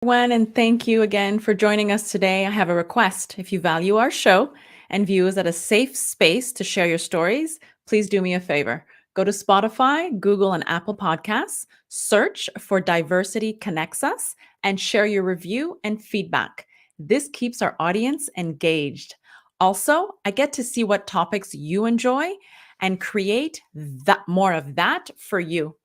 Everyone, and thank you again for joining us today. I have a request. If you value our show and view us at a safe space to share your stories, please do me a favor. Go to Spotify, Google, and Apple Podcasts, search for Diversity Connects Us, and share your review and feedback. This keeps our audience engaged. Also, I get to see what topics you enjoy and create more of that for you.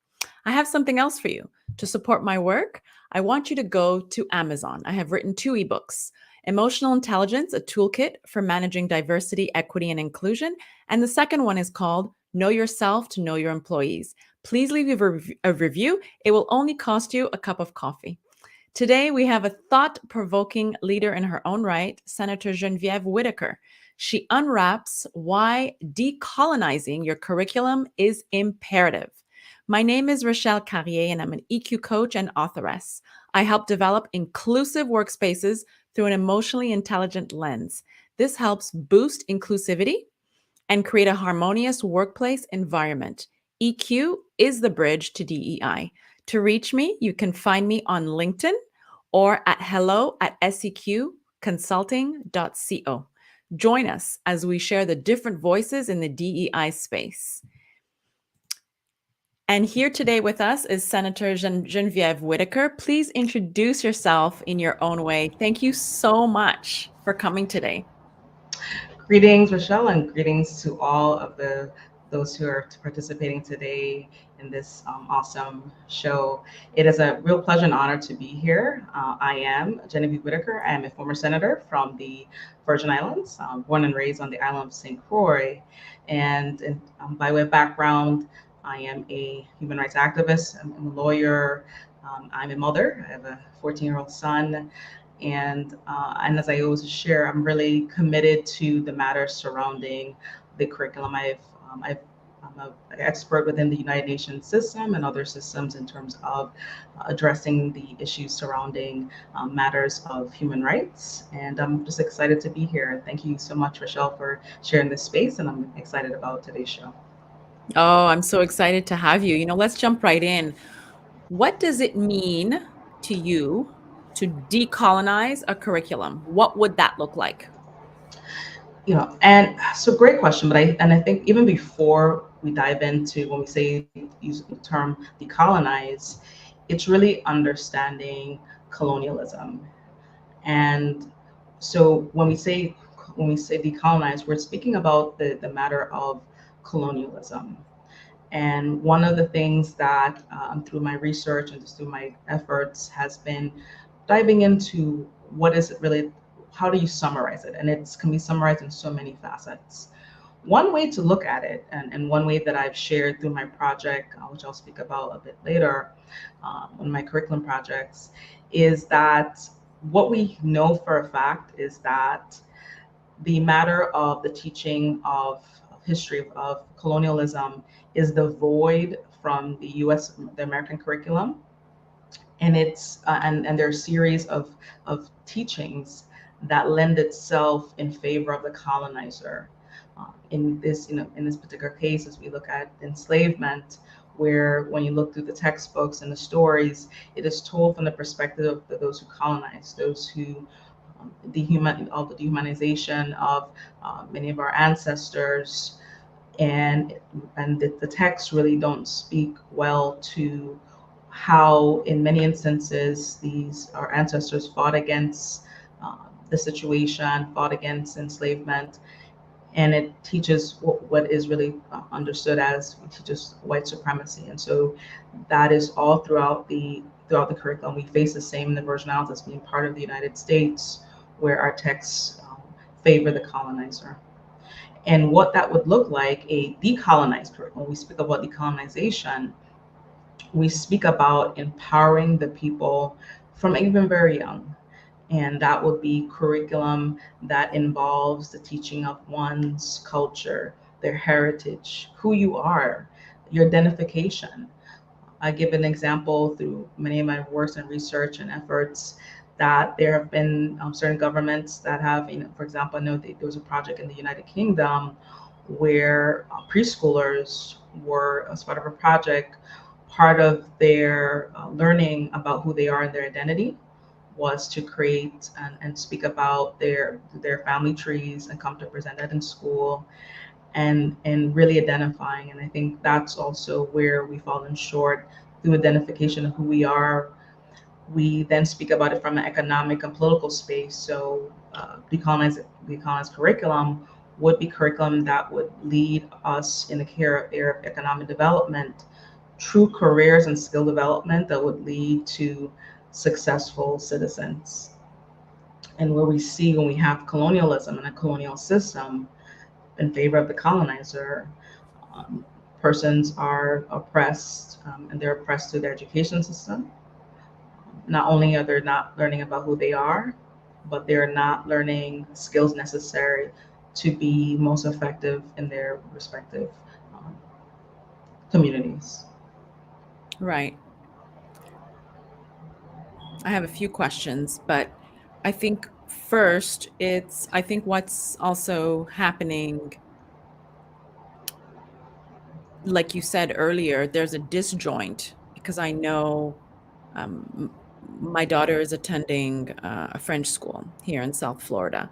I have something else for you. To support my work, I want you to go to Amazon. I have written two ebooks: Emotional Intelligence, a toolkit for managing diversity, equity, and inclusion. And the second one is called Know Yourself to Know Your Employees. Please leave a review. It will only cost you a cup of coffee. Today, we have a thought provoking leader in her own right, Senator Geneviève Whitaker. She unwraps why decolonizing your curriculum is imperative. My name is Rochelle Carrier, and I'm an EQ coach and authoress. I help develop inclusive workspaces through an emotionally intelligent lens. This helps boost inclusivity and create a harmonious workplace environment. EQ is the bridge to DEI. To reach me, you can find me on LinkedIn or at hello@seqconsulting.co. Join us as we share the different voices in the DEI space. And here today with us is Senator Geneviève Whitaker. Please introduce yourself in your own way. Thank you so much for coming today. Greetings, Rochelle, and greetings to all of those who are participating today in this awesome show. It is a real pleasure and honor to be here. I am Genevieve Whitaker. I am a former senator from the Virgin Islands, born and raised on the island of St. Croix. And by way of background, I am a human rights activist. I'm a lawyer. I'm a mother. I have a 14-year-old son. And as I always share, I'm really committed to the matters surrounding the curriculum. I'm an expert within the United Nations system and other systems in terms of addressing the issues surrounding matters of human rights. And I'm just excited to be here. Thank you so much, Rochelle, for sharing this space. And I'm excited about today's show. Oh, I'm so excited to have you. Let's jump right in. What does it mean to you to decolonize a curriculum? What would that look like? And so great question, but I think even before we dive into when we say use the term decolonize, it's really understanding colonialism. And so when we say decolonize, we're speaking about the matter of colonialism. And one of the things that through my research and just through my efforts has been diving into what is it really, how do you summarize it? And it can be summarized in so many facets. One way to look at it, and one way that I've shared through my project, which I'll speak about a bit later, on my curriculum projects, is that what we know for a fact is that the matter of the teaching of history of colonialism is the void from the American curriculum, and and there are a series of teachings that lend itself in favor of the colonizer. In this particular case, as we look at enslavement, where when you look through the textbooks and the stories, it is told from the perspective of those who colonized, those who all the dehumanization of many of our ancestors, and the texts really don't speak well to how, in many instances, these our ancestors fought against the situation, fought against enslavement, and it teaches what is really understood as, it teaches white supremacy. And so that is all throughout the curriculum. We face the same in the Virgin Islands as being part of the United States, where our texts favor the colonizer. And what that would look like, a decolonized curriculum. When we speak about decolonization, we speak about empowering the people from even very young. And that would be curriculum that involves the teaching of one's culture, their heritage, who you are, your identification. I give an example through many of my works and research and efforts that there have been certain governments that have, for example, I know there was a project in the United Kingdom where preschoolers were, as part of a project, part of their learning about who they are and their identity was to create and speak about their family trees and come to present that in school, and really identifying. And I think that's also where we've fallen short through identification of who we are. We then speak about it from an economic and political space. So decolonize curriculum would be curriculum that would lead us in the care area of economic development, true careers and skill development that would lead to successful citizens. And where we see when we have colonialism and a colonial system in favor of the colonizer, um, persons are oppressed, and they're oppressed through their education system. Not only are they not learning about who they are, but they're not learning skills necessary to be most effective in their respective um, communities. Right. I have a few questions, but I think first I think what's also happening, like you said earlier, there's a disjoint because I know my daughter is attending a French school here in South Florida,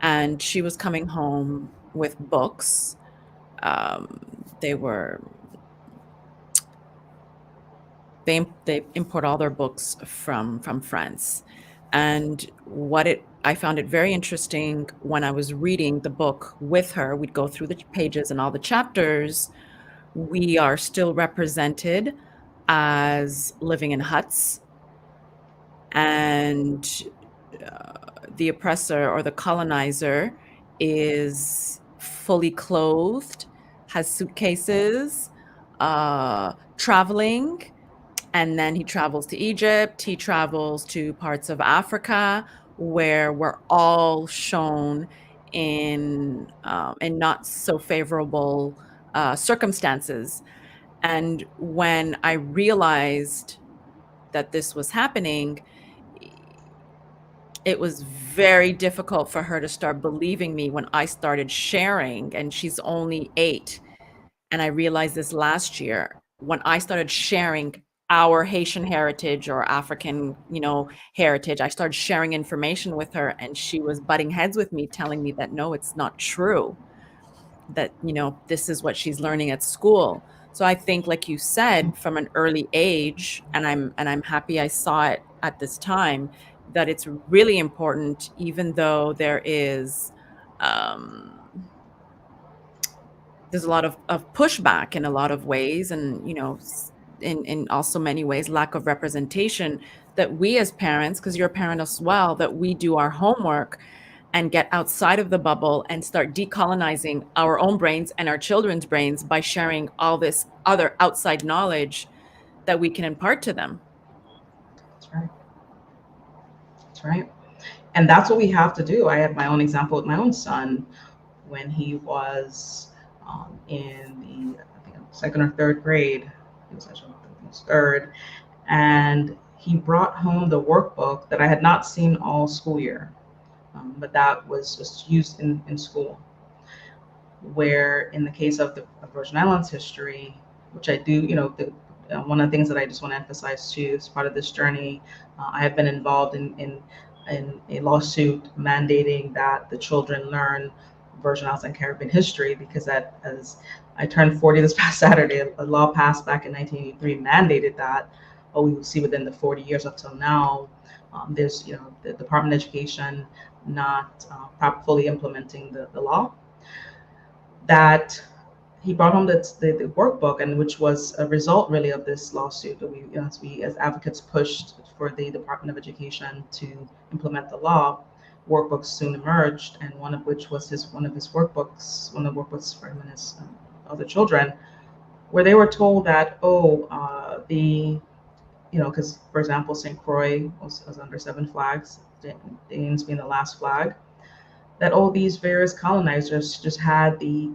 and she was coming home with books. Um, they were they import all their books from France. And what it I found it very interesting when I was reading the book with her. We'd go through the pages and all the chapters. We are still represented as living in huts, and uh, the oppressor or the colonizer is fully clothed, has suitcases, traveling, and then he travels to Egypt. He travels to parts of Africa where we're all shown in not so favorable circumstances. And when I realized that this was happening, it was very difficult for her to start believing me when I started sharing. And she's only 8. And I realized this last year when I started sharing our Haitian heritage or African, heritage. I started sharing information with her, and she was butting heads with me, telling me that no, it's not true, that, this is what she's learning at school. So I think, like you said, from an early age, and I'm happy I saw it at this time, that it's really important, even though um, there's a lot of pushback in a lot of ways, and in also many ways lack of representation, that we as parents, because you're a parent as well, that we do our homework and get outside of the bubble and start decolonizing our own brains and our children's brains by sharing all this other outside knowledge that we can impart to them. That's right. That's right. And that's what we have to do. I have my own example with my own son when he was in the, I think, second or third grade. He was actually, I think he was third, and he brought home the workbook that I had not seen all school year, but that was just used in school. Where in the case of the of Virgin Islands history, which I do, one of the things that I just want to emphasize too, as part of this journey, I have been involved in a lawsuit mandating that the children learn Virgin Islands and Caribbean history, because that, as I turned 40 this past Saturday, a law passed back in 1983 mandated that. But we will see within the 40 years up till now, there's, the Department of Education not fully implementing the law, that he brought home the workbook, and which was a result really of this lawsuit that as advocates pushed for the Department of Education to implement the law. Workbooks soon emerged, and one of which was one of the workbooks for him and his other children, where they were told that, because for example, St. Croix was under 7 flags, Danes being the last flag, that all these various colonizers just had the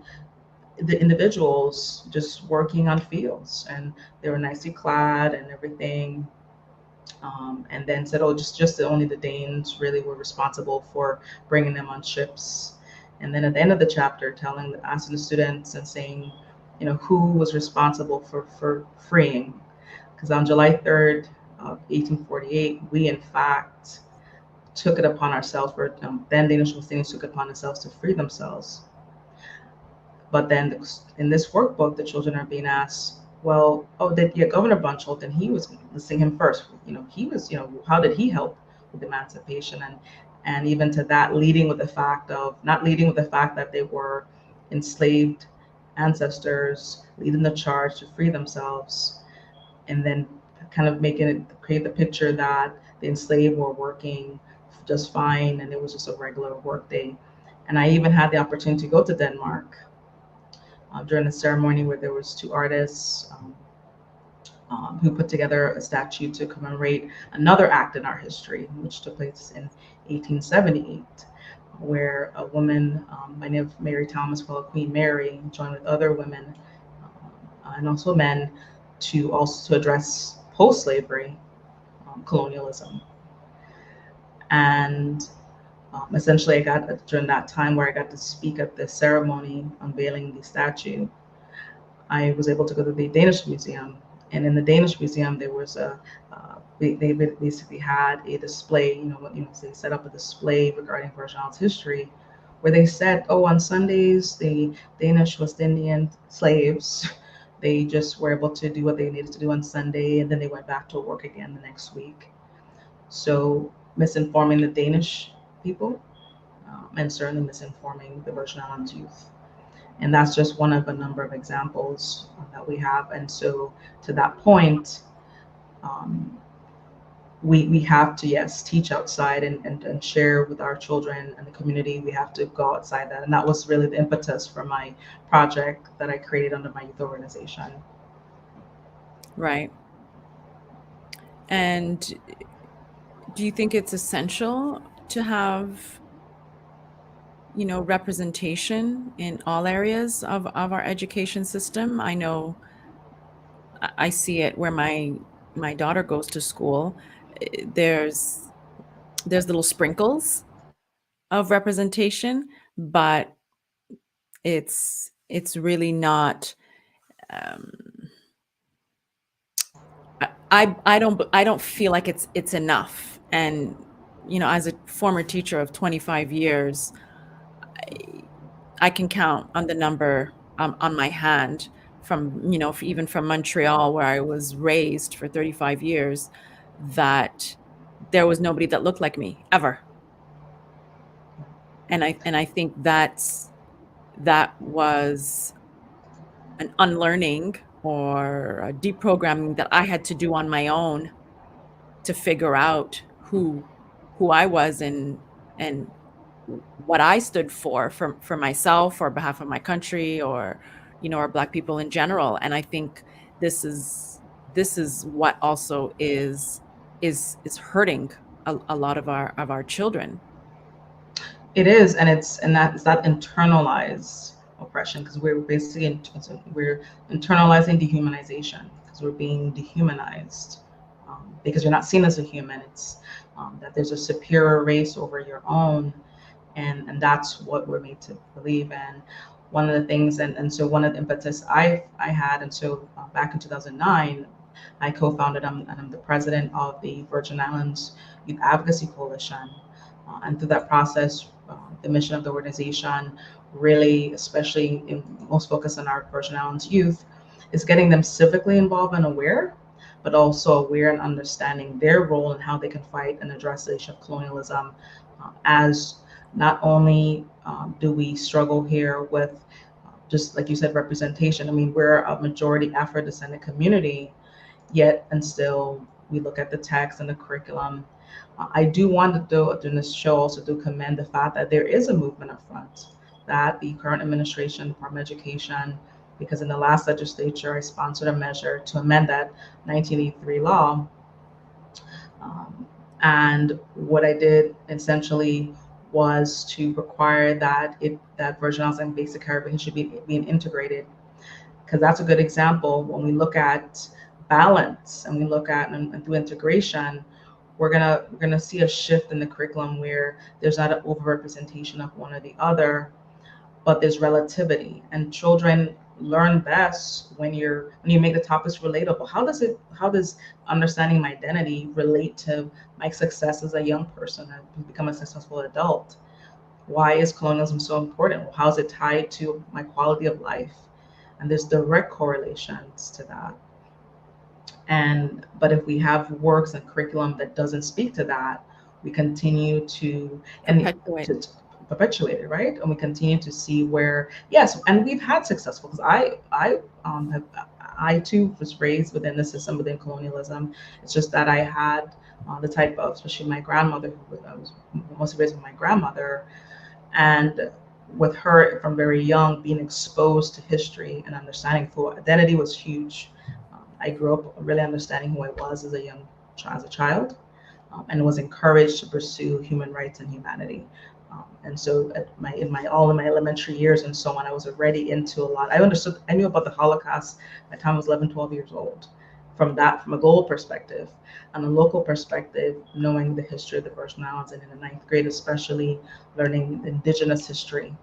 individuals just working on fields, and they were nicely clad and everything, and then said, oh, just only the Danes really were responsible for bringing them on ships. And then at the end of the chapter, asking the students and saying, who was responsible for freeing, because on July 3rd, of 1848, we in fact took it upon ourselves, or then Danish Palestinians took it upon themselves to free themselves. But then in this workbook, the children are being asked, well, oh, did yeah, Governor Bunchelt, and he was listing him first. He was, how did he help with emancipation? And even to that, leading with the fact of not leading with the fact that they were enslaved ancestors, leading the charge to free themselves, and then kind of making it create the picture that the enslaved were working just fine and it was just a regular work day. And I even had the opportunity to go to Denmark during a ceremony where there was two artists who put together a statue to commemorate another act in our history, which took place in 1878, where a woman by name of Mary Thomas, called Queen Mary, joined with other women and also men to address post-slavery colonialism. And essentially, I got during that time where I got to speak at the ceremony unveiling the statue. I was able to go to the Danish Museum, and in the Danish Museum there was they basically had a display. They set up a display regarding Virginal's history, where they said, oh, on Sundays the Danish West Indian slaves, they just were able to do what they needed to do on Sunday, and then they went back to work again the next week. So misinforming the Danish people, and certainly misinforming the Virgin Islands youth. And that's just one of a number of examples that we have. And so to that point, um, we have to, yes, teach outside and share with our children and the community. We have to go outside that. And that was really the impetus for my project that I created under my youth organization. Right. And do you think it's essential to have, representation in all areas of our education system? I know I see it where my daughter goes to school. There's little sprinkles of representation, but it's really not. Um, I don't feel like it's enough. And as a former teacher of 25 years, I can count on the number on my hand from, even from Montreal, where I was raised for 35 years, that there was nobody that looked like me ever. And I think that was an unlearning or a deprogramming that I had to do on my own to figure out who I was, and what I stood for myself, or behalf of my country, or Black people in general. And I think this is what also is hurting a lot of our children. It is, and it's that internalized oppression, because we're basically we're internalizing dehumanization, because we're being dehumanized, because you're not seen as a human. It's that there's a superior race over your own, and that's what we're made to believe. And one of the things, and so one of the impetus I had, and so back in 2009, I co-founded and I'm the president of the Virgin Islands Youth Advocacy Coalition. And through that process, the mission of the organization, really, especially most focused on our Virgin Islands youth, is getting them civically involved and aware, but also aware and understanding their role and how they can fight and address the issue of colonialism. As not only do we struggle here with, just like you said, representation. I mean, we're a majority Afro-descendant community, yet and still we look at the text and the curriculum. I do want to do during this show also to commend the fact that there is a movement up front, that the current administration, Department of Education, because in the last legislature I sponsored a measure to amend that 1983 law. And what I did essentially was to require that Virgin and Basic Caribbean should be being integrated, because that's a good example. When we look at balance and we look at and through integration, we're gonna see a shift in the curriculum where there's not an overrepresentation of one or the other. but there's relativity, and children learn best when you make the topics relatable. How does understanding my identity relate to my success as a young person and become a successful adult? Why is colonialism so important? How is it tied to my quality of life? And there's direct correlations to that. And but if we have works and curriculum that doesn't speak to that, we continue to and Perpetuate. to perpetuate it, right? And we continue to see where yes, and we've had successful because have I too was raised within the system within colonialism. It's just that I had the type of, especially my grandmother, who I was mostly raised with my grandmother, and with her from very young being exposed to history and understanding full identity was huge. I grew up really understanding who I was as a as a child, and was encouraged to pursue human rights and humanity. And so at in my elementary years and so on, I was already into a lot. I knew about the Holocaust by the time I was 11, 12 years old. From a global perspective, on a local perspective, knowing the history of the Virgin Islands, and in the ninth grade especially, learning indigenous history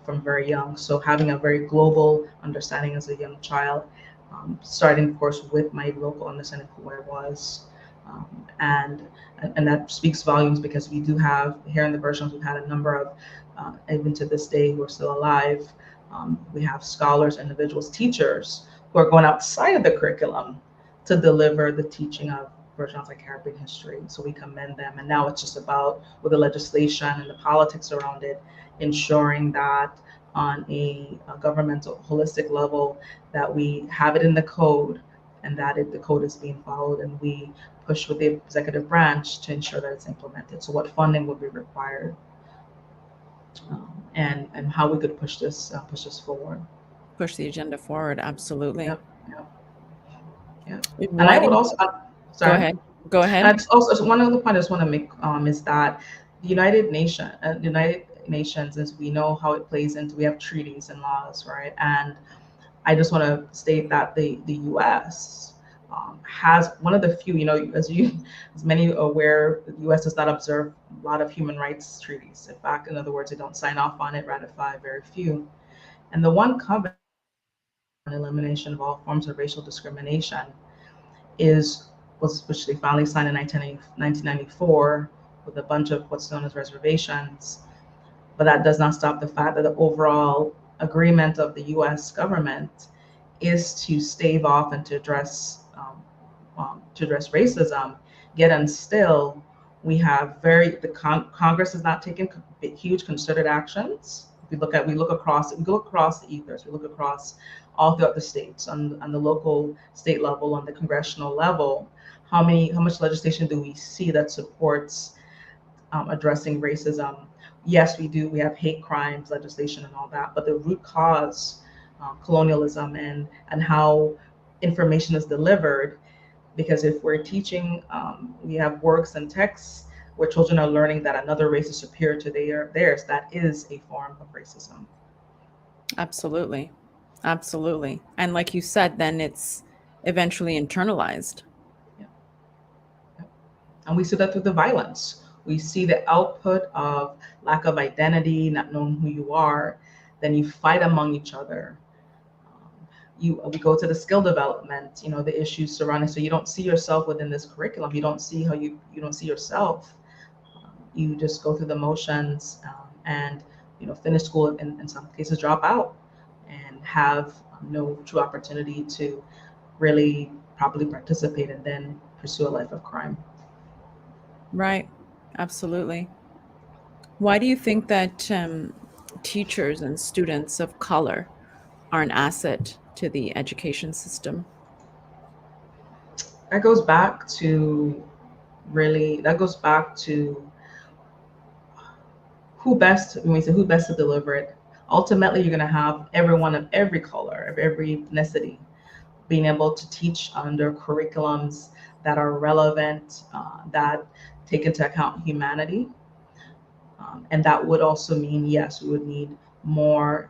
from very young. So having a very global understanding as a young child, starting of course with my local understanding of who I was. And that speaks volumes because we do have here in the Virgins, we've had a number of, even to this day, who are still alive. We have scholars, individuals, teachers who are going outside of the curriculum to deliver the teaching of Virgin Islands and Caribbean history. So we commend them. And now it's just about, with the legislation and the politics around it, ensuring that on a governmental holistic level that we have it in the code, and that the code is being followed, and we push with the executive branch to ensure that it's implemented. So what funding would be required, and how we could push this forward. Push the agenda forward. Absolutely. Yep, yep, yep. And Why I do would you also, go sorry. ahead? Go And ahead. it's also one other point I just want to make, is that the United Nations, as we know how it plays into, we have treaties and laws, right? And I just want to state that the U.S. Has one of the few, as many are aware, the U.S. does not observe a lot of human rights treaties. In fact, in other words, they don't sign off on it, ratify very few. And the one covenant on elimination of all forms of racial discrimination is was which they finally signed in 1994 with a bunch of what's known as reservations. But that does not stop the fact that the overall agreement of the U.S. government is to stave off and to address racism. Yet and still, we have Congress has not taken huge concerted actions. We look across the ethers, we look across all throughout the states on the local state level, on the congressional level. How much legislation do we see that supports addressing racism? Yes, we do. We have hate crimes legislation and all that, but the root cause, colonialism, and how information is delivered. Because if we're teaching, we have works and texts where children are learning that another race is superior to theirs. That is a form of racism. Absolutely. Absolutely. And like you said, then it's eventually internalized. Yeah. Yeah. And we see that through the violence. We see the output of lack of identity, not knowing who you are. Then you fight among each other. We go to the skill development, the issues surrounding. So you don't see yourself within this curriculum. You don't see you don't see yourself. You just go through the motions, and finish school, and in some cases drop out, and have no true opportunity to really properly participate and then pursue a life of crime. Right. Absolutely. Why do you think that teachers and students of color are an asset to the education system? That goes back to that goes back to who best, when we say who best to deliver it. Ultimately, you're going to have everyone of every color, of every ethnicity, being able to teach under curriculums that are relevant, that take into account humanity. And that would also mean, yes, we would need more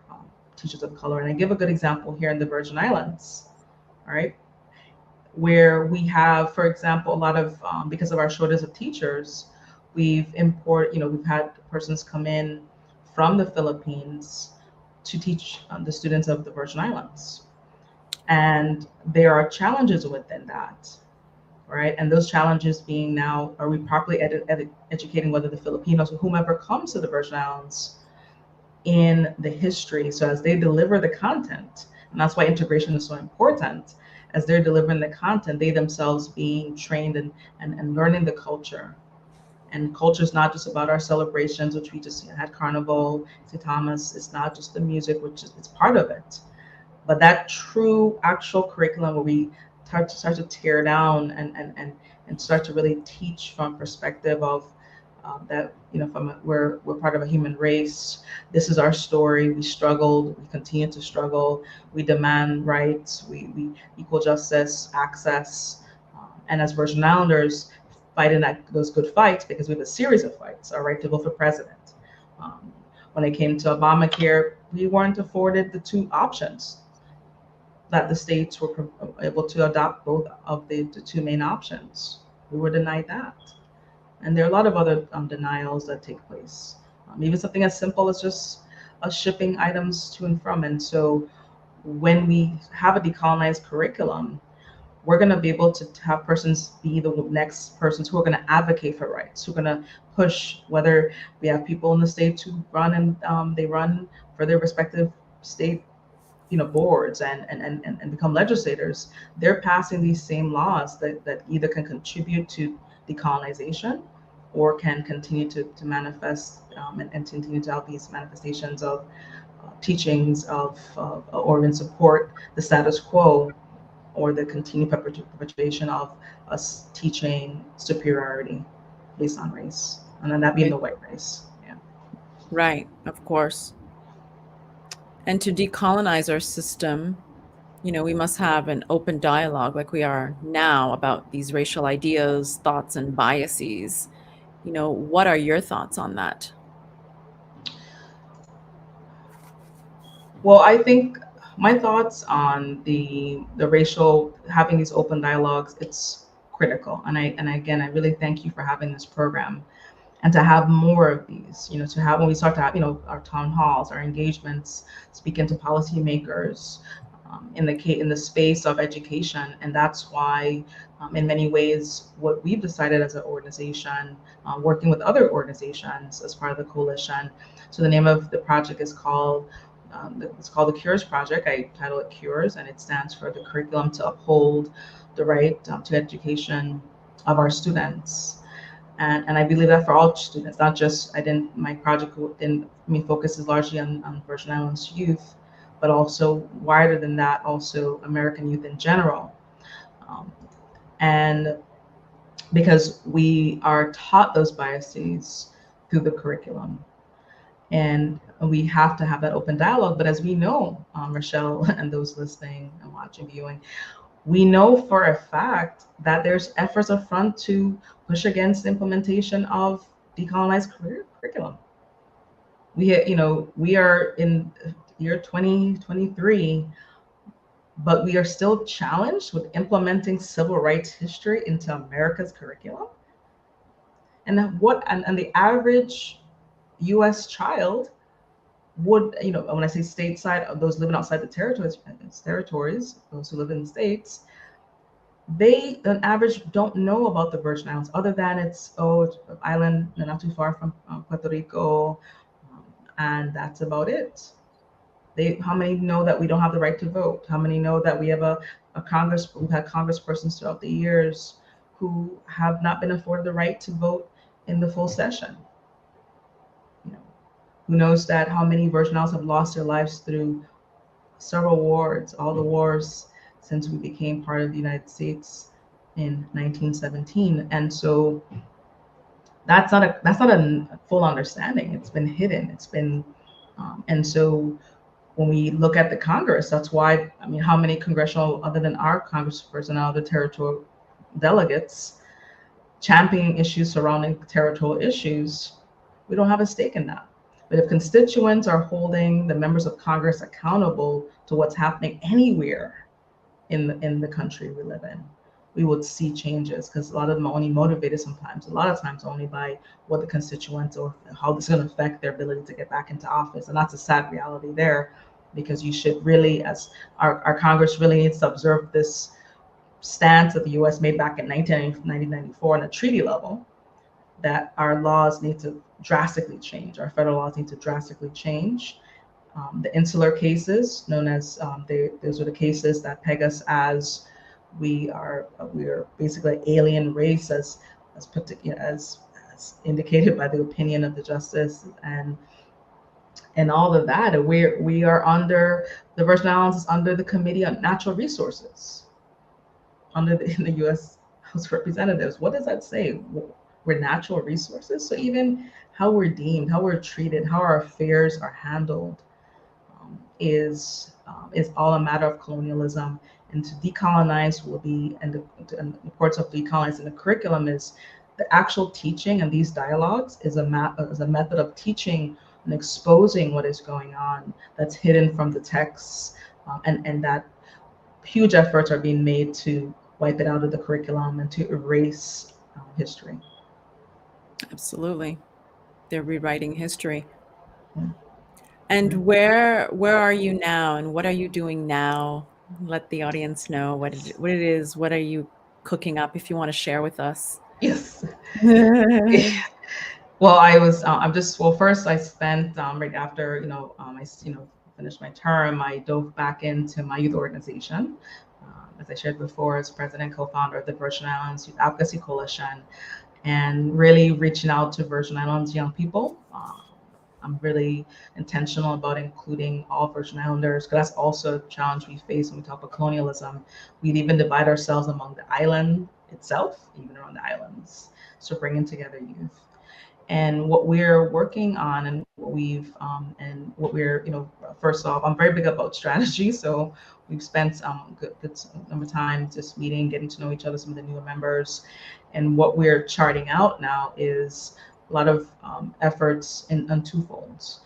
teachers of color. And I give a good example here in the Virgin Islands, all right, where we have, for example, a lot of, because of our shortage of teachers, we've had persons come in from the Philippines to teach the students of the Virgin Islands. And there are challenges within that, right? And those challenges being now, are we properly educating whether the Filipinos or whomever comes to the Virgin Islands in the history? So as they deliver the content, and that's why integration is so important, as they're delivering the content, they themselves being trained and learning the culture. And culture is not just about our celebrations, which we just had Carnival, St. Thomas. It's not just the music, which is, it's part of it, but that true actual curriculum where we start to tear down and start to really teach from perspective of that, you know, we're part of a human race. This is our story. We struggled, we continue to struggle, we demand rights, we equal justice, access, and as Virgin Islanders, fighting those good fights, because we have a series of fights. Our right to vote for president, when it came to Obamacare, we weren't afforded the two options that the states were able to adopt, both of the two main options. We were denied that. And there are a lot of other denials that take place. Even something as simple as just shipping items to and from. And so when we have a decolonized curriculum, we're going to be able to have persons be the next persons who are going to advocate for rights, who are going to push, whether we have people in the states who run and they run for their respective state, you know, boards and become legislators. They're passing these same laws that either can contribute to decolonization or can continue to manifest and continue to have these manifestations of teachings or even support the status quo, or the continued perpetuation of us teaching superiority based on race, and then that being Right. the white race. Yeah. Right, of course. And to decolonize our system, we must have an open dialogue like we are now about these racial ideas, thoughts, and biases. What are your thoughts on that? Well, I think my thoughts on the racial, having these open dialogues, it's critical. And again, I really thank you for having this program, and to have more of these, to have, when we start to have, our town halls, our engagements, speaking to policymakers, in the space of education. And that's why, in many ways, what we've decided as an organization, working with other organizations as part of the coalition. So the name of the project is called, it's called the Cures Project. I title it Cures, and it stands for the curriculum to uphold the right to education of our students. And I believe that for all students, not just, my project didn't, focuses largely on Virgin Islands youth, but also wider than that, also American youth in general. Um, and because we are taught those biases through the curriculum, and we have to have that open dialogue. But as we know, Rochelle and those listening and watching, viewing, we know for a fact that there's efforts up front to push against the implementation of decolonized curriculum. We are in year 2023, but we are still challenged with implementing civil rights history into America's curriculum. And the average U.S. child would, when I say stateside, of those living outside the territories, those who live in the states, they on average don't know about the Virgin Islands, other than it's an island not too far from Puerto Rico, and that's about it. How many know that we don't have the right to vote? How many know that we have we've had congresspersons throughout the years who have not been afforded the right to vote in the full session? You know, who knows that how many Virgin Islands have lost their lives through several wars, all the wars since we became part of the United States in 1917. And so that's not a full understanding. It's been hidden. And so when we look at the Congress, that's why, how many congressional, other than our congressperson and other territorial delegates, championing issues surrounding territorial issues, we don't have a stake in that. But if constituents are holding the members of Congress accountable to what's happening anywhere in the country we live in, we would see changes, because a lot of them are only motivated sometimes, a lot of times only by what the constituents or how this is going to affect their ability to get back into office. And that's a sad reality there, because you should really, as our Congress really needs to observe this stance that the US made back in 1994 on a treaty level, that our laws need to drastically change. Our federal laws need to drastically change. The insular cases, known as those are the cases that peg us as we are basically an alien race, as indicated by the opinion of the justice, and all of that. And we are under the Virgin Islands is under the Committee on Natural Resources, in the U.S. House of Representatives. What does that say? We're natural resources. So even how we're deemed, how we're treated, how our affairs are handled, is all a matter of colonialism. And to decolonize will be, and the importance of decolonizing the curriculum is the actual teaching, and these dialogues is a method of teaching and exposing what is going on that's hidden from the texts, and that huge efforts are being made to wipe it out of the curriculum and to erase history. Absolutely. They're rewriting history. Yeah. And Yeah. where are you now, and what are you doing now? Let the audience know what it is. What are you cooking up, if you want to share with us? Yes. Well, first I spent, right after, finished my term, I dove back into my youth organization. As I shared before, as president, co-founder of the Virgin Islands Youth Advocacy Coalition, and really reaching out to Virgin Islands young people. I'm really intentional about including all Virgin Islanders, because that's also a challenge we face when we talk about colonialism. We'd even divide ourselves among the island itself, even around the islands. So bringing together youth. And what we're working on, and what we're, first off, I'm very big about strategy. So we've spent good number of time just meeting, getting to know each other, some of the newer members. And what we're charting out now is a lot of efforts on two folds.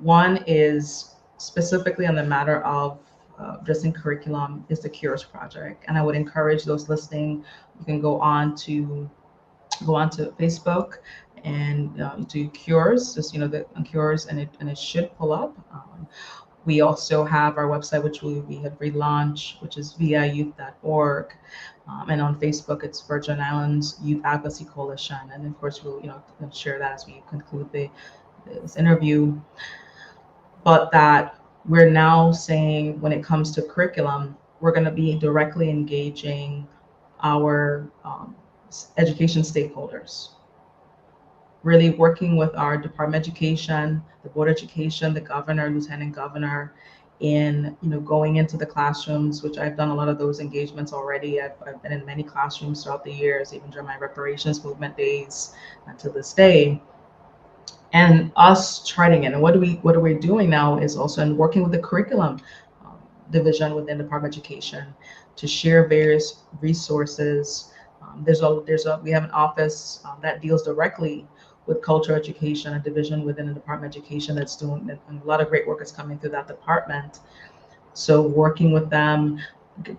One is specifically on the matter of addressing curriculum, is the Cures Project. And I would encourage those listening, you can go on to Facebook and do Cures, just the Cures, and it should pull up. We also have our website, which we had relaunched, which is viayouth.org. And on Facebook, it's Virgin Islands Youth Advocacy Coalition. And of course, we'll share that as we conclude this interview. But that we're now saying, when it comes to curriculum, we're going to be directly engaging our education stakeholders, really working with our Department of Education, the Board of Education, the governor, lieutenant governor, in going into the classrooms, which I've done a lot of those engagements already. I've been in many classrooms throughout the years, even during my reparations movement days, to this day. And us charting it. And what are we doing now is also in working with the curriculum division within the Department of Education to share various resources. We have an office that deals directly with cultural education, a division within the Department of Education that's doing, and a lot of great work is coming through that department. So working with them,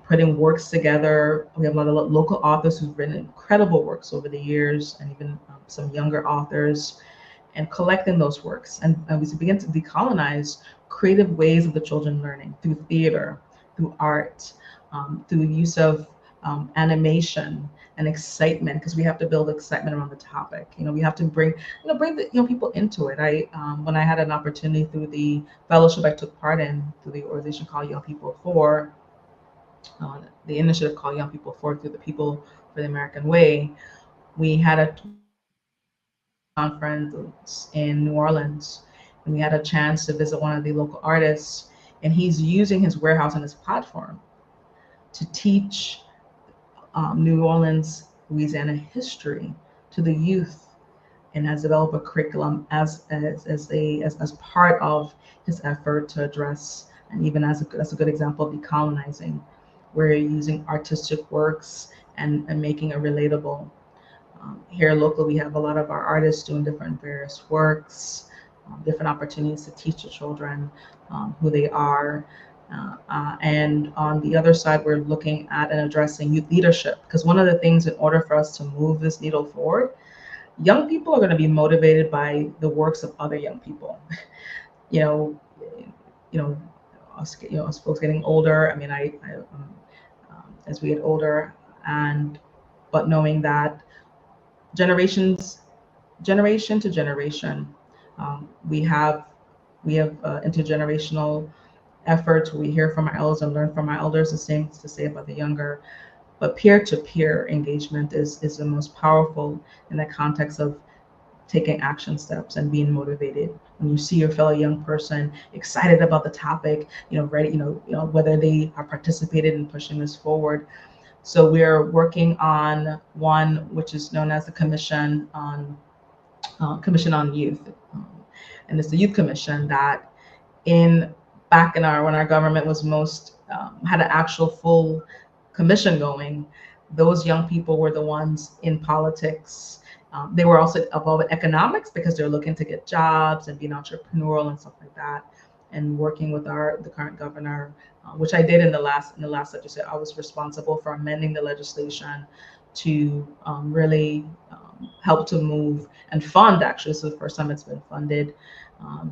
putting works together. We have a lot of local authors who've written incredible works over the years, and even some younger authors, and collecting those works. And we begin to decolonize creative ways of the children learning through theater, through art, through use of animation and excitement, because we have to build excitement around the topic. We have to bring the people into it. When I had an opportunity through the fellowship I took part in through the organization called Young People For, the initiative called Young People For, through the People for the American Way, we had a conference in New Orleans, and we had a chance to visit one of the local artists, and he's using his warehouse and his platform to teach New Orleans, Louisiana history to the youth, and has developed a curriculum as part of his effort to address, and even as a good example of decolonizing, where you're using artistic works and making it relatable. Here locally, we have a lot of our artists doing different various works, different opportunities to teach the children who they are. And on the other side, we're looking at and addressing youth leadership, because one of the things, in order for us to move this needle forward, young people are going to be motivated by the works of other young people. you know, you know, us folks getting older. I mean, as we get older, and but knowing that generations, generation to generation, we have intergenerational efforts. We hear from our elders and learn from our elders. The same to say about the younger. But peer-to-peer engagement is the most powerful in the context of taking action steps and being motivated. When you see your fellow young person excited about the topic, ready, whether they are participated in pushing this forward. So we're working on one which is known as the Commission on Youth, and it's the Youth Commission that in back in our when our government was most had an actual full commission going. Those young people were the ones in politics. They were also involved in economics because they're looking to get jobs and being entrepreneurial and stuff like that. And working with the current governor, which I did in the last legislature. I was responsible for amending the legislation to really help to move and fund. Actually, this is the first time it's been funded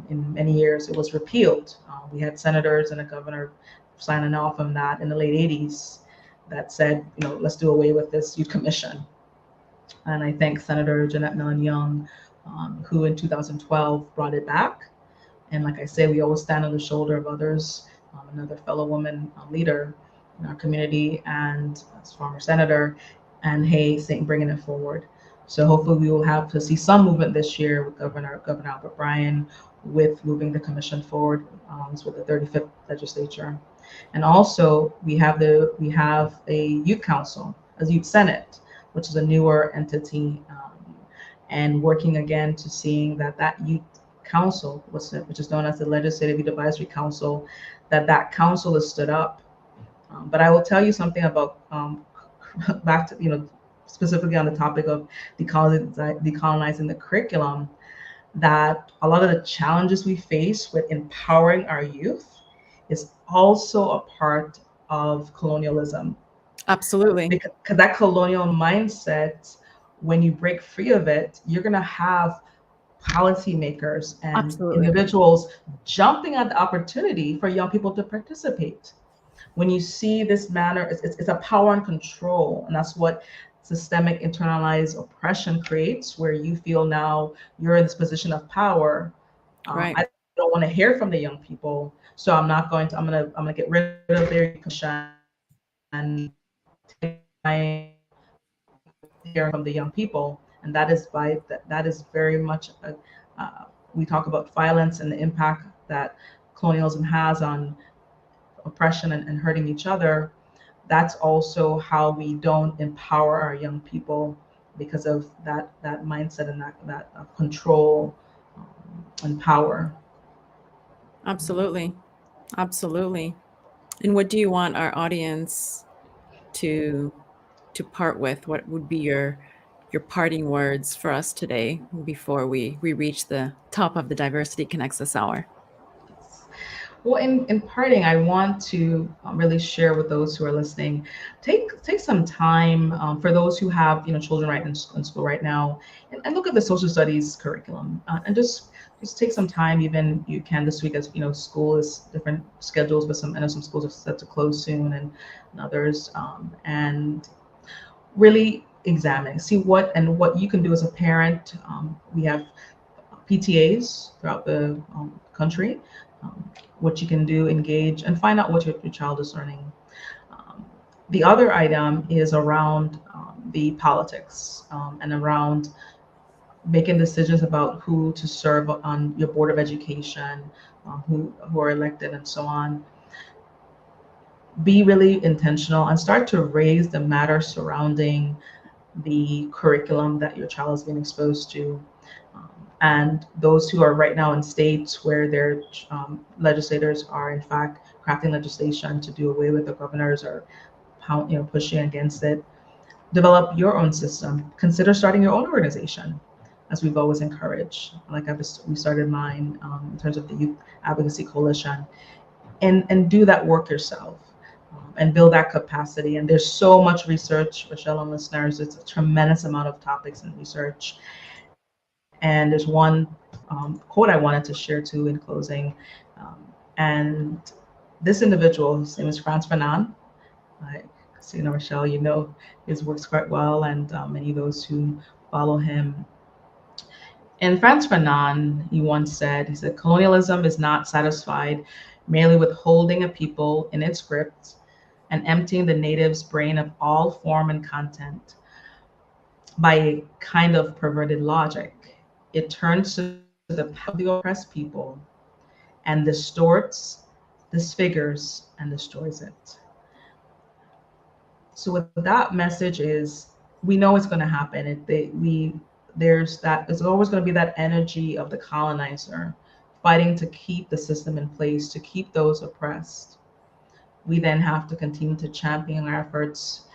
in many years. It was repealed. We had senators and a governor signing off on that in the late 80s that said, let's do away with this youth commission. And I thank Senator Jeanette Millen Young, who in 2012 brought it back. And like I say, we always stand on the shoulder of others. Another fellow woman leader in our community, and as former senator, and bringing it forward. So hopefully we will have to see some movement this year with Governor Albert Bryan with moving the commission forward with the 35th legislature. And also we have a youth council, a youth senate, which is a newer entity, and working again to seeing that youth council, which is known as the Legislative Youth Advisory Council, that council is stood up. But I will tell you something about back to specifically on the topic of decolonizing the curriculum, that a lot of the challenges we face with empowering our youth is also a part of colonialism. Absolutely. Because that colonial mindset, when you break free of it, you're going to have policymakers and Absolutely. individuals jumping at the opportunity for young people to participate. When you see this manner, it's a power and control, and that's what systemic internalized oppression creates, where you feel now you're in this position of power. Right. I don't want to hear from the young people, so I'm gonna get rid of their commission and take my hearing from the young people. And that is very much we talk about violence and the impact that colonialism has on oppression and hurting each other. That's also how we don't empower our young people, because of that mindset and that control and power. Absolutely. Absolutely. And what do you want our audience to part with? What would be your parting words for us today before we reach the top of the Diversity Connects this hour? Well, in parting, I want to really share with those who are listening, take some time, for those who have children right in school right now, and look at the social studies curriculum, and just take some time. Even you can this week, as school is different schedules, but I know some schools are set to close soon, and others, and really examine, see what you can do as a parent. We have PTAs throughout the country, what you can do, engage, and find out what your child is learning. The other item is around the politics, and around making decisions about who to serve on your board of education, who are elected, and so on. Be really intentional and start to raise the matter surrounding the curriculum that your child is being exposed to. And those who are right now in states where their legislators are in fact crafting legislation to do away with the governors, or pushing against it, develop your own system. Consider starting your own organization, as we've always encouraged. Like we started mine, in terms of the Youth Advocacy Coalition. and do that work yourself, and build that capacity. And there's so much research, Rochelle and listeners. It's a tremendous amount of topics and research. And there's one quote I wanted to share too in closing. And this individual, his name is Franz Fanon. I, Rochelle, his works quite well, and many of those who follow him. And Franz Fanon, he said, colonialism is not satisfied merely with holding a people in its grip and emptying the native's brain of all form and content by a kind of perverted logic. It turns to the power of the oppressed people and distorts, disfigures, and destroys it. So what that message is, we know it's going to happen. There's always going to be that energy of the colonizer fighting to keep the system in place, to keep those oppressed. We then have to continue to champion our efforts,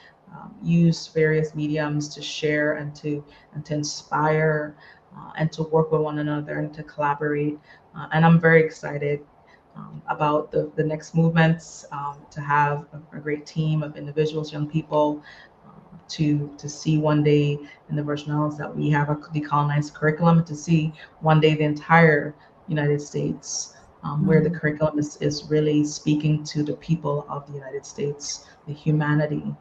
use various mediums to share and to inspire, and to work with one another and to collaborate. And I'm very excited about the next movements, to have a great team of individuals, young people, to see one day in the Virginals that we have a decolonized curriculum, to see one day the entire United States, where the curriculum is really speaking to the people of the United States, the humanity,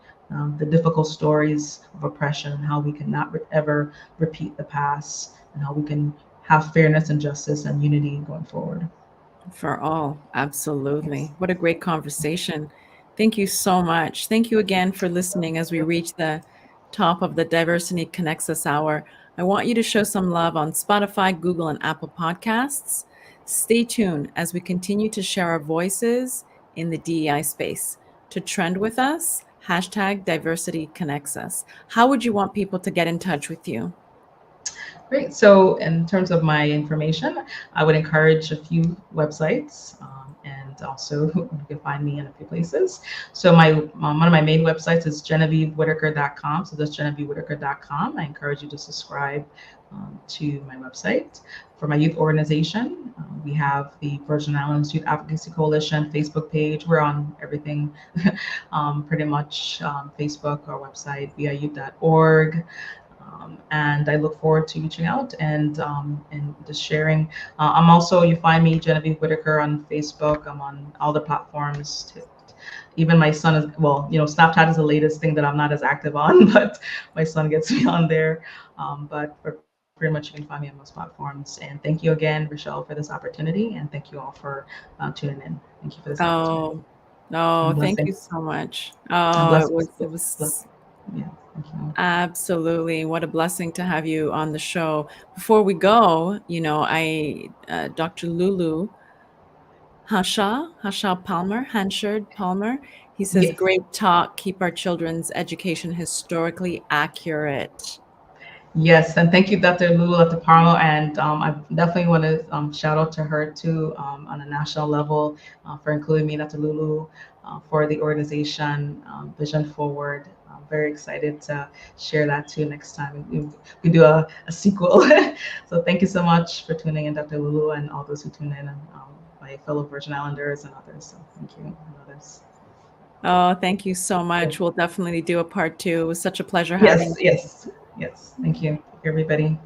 the difficult stories of oppression, and how we cannot ever repeat the past, and how we can have fairness and justice and unity going forward. For all, Yes. absolutely. What a great conversation. Thank you so much. Thank you again for listening as we reach the top of the Diversity Connects Us hour. I want you to show some love on Spotify, Google, and Apple Podcasts. Stay tuned as we continue to share our voices in the DEI space. To trend with us, hashtag Diversity Connects Us. How would you want people to get in touch with you? Great. So, in terms of my information, I would encourage a few websites, and also you can find me in a few places. So, one of my main websites is GenevieveWhitaker.com. So, that's GenevieveWhitaker.com. I encourage you to subscribe to my website. For my youth organization, we have the Virgin Islands Youth Advocacy Coalition Facebook page. We're on everything, pretty much, Facebook, our website, viayouth.org. And I look forward to reaching out and just sharing. I'm also, you find me Genevieve Whitaker on Facebook. I'm on all the platforms. Even my son is, well, Snapchat is the latest thing that I'm not as active on, but my son gets me on there. But pretty much you can find me on most platforms. And thank you again, Rochelle, for this opportunity, and thank you all for tuning in. Thank you for this opportunity. Oh, And no, thank you blessings. so much. And Oh, blessings. it Bless, was yeah, thank you. absolutely. What a blessing to have you on the show. Before we go, Dr. Lulu Hasha Palmer, Hanshard Palmer, he says, Yes. great talk. Keep our children's education historically accurate. Yes, and thank you, Dr. Lulu at the Parlo, and I definitely want to shout out to her too, on a national level, for including me, Dr. Lulu, for the organization, Vision Forward. I'm very excited to share that too next time we do a sequel. So thank you so much for tuning in, Dr. Lulu, and all those who tune in, and my fellow Virgin Islanders and others. So thank you, and others. Oh, thank you so Yes, much. We'll definitely do a part two. It was such a pleasure having yes, you. yes, yes. Thank you, everybody.